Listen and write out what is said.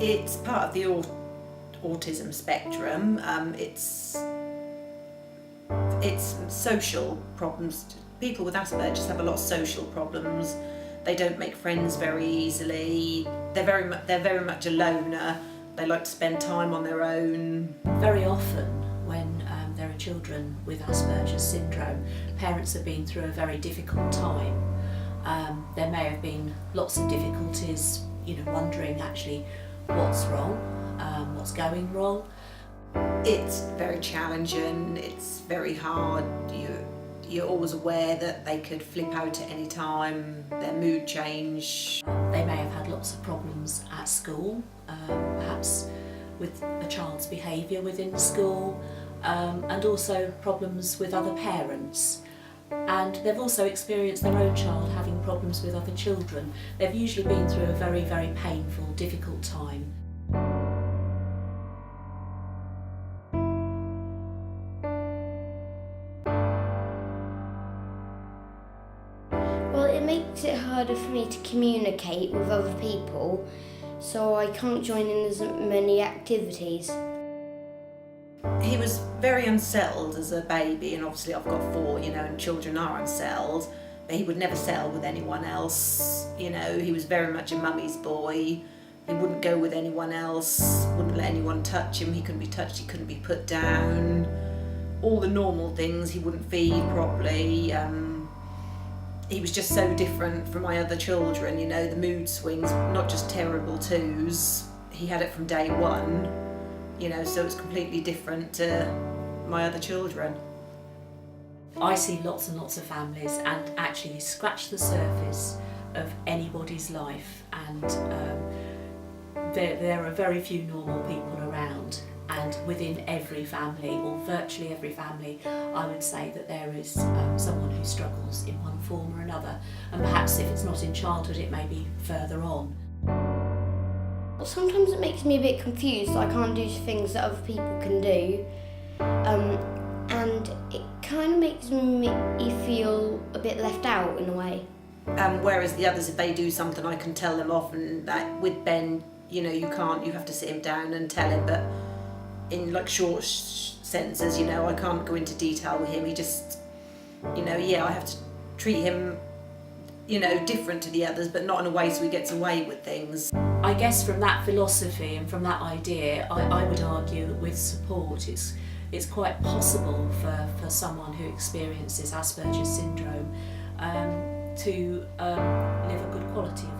It's part of the autism spectrum. It's social problems. People with Asperger's have a lot of social problems. They don't make friends very easily. They're very much a loner. They like to spend time on their own. Very often when there are children with Asperger's syndrome, parents have been through a very difficult time. There may have been lots of difficulties, wondering actually what's wrong, what's going wrong. It's very challenging, it's very hard. You're always aware that they could flip out at any time, their mood change. They may have had lots of problems at school, perhaps with a child's behaviour within school, and also problems with other parents. And they've also experienced their own child having problems with other children. They've usually been through a very, very painful, difficult time. Well, it makes it harder for me to communicate with other people, so I can't join in as many activities. He was very unsettled as a baby, and obviously I've got 4, and children are unsettled, but he would never settle with anyone else. He was very much a mummy's boy. He wouldn't go with anyone else, wouldn't let anyone touch him. He couldn't be touched, he couldn't be put down. All the normal things, he wouldn't feed properly. He was just so different from my other children, the mood swings, not just terrible twos. He had it from day one, so it's completely different to my other children. I see lots and lots of families, and actually you scratch the surface of anybody's life, and there are very few normal people around. And within every family, or virtually every family, I would say that there is someone who struggles in one form or another. And perhaps if it's not in childhood, it may be further on. Sometimes it makes me a bit confused. I can't do things that other people can do. And it kind of makes me feel a bit left out in a way. Whereas the others, if they do something, I can tell them off. And that with Ben, you can't. You have to sit him down and tell him. But in short sentences, I can't go into detail with him. He just, I have to treat him, different to the others, but not in a way so he gets away with things. I guess from that philosophy and from that idea, I would argue that with support, it's quite possible for someone who experiences Asperger's syndrome to live a good quality of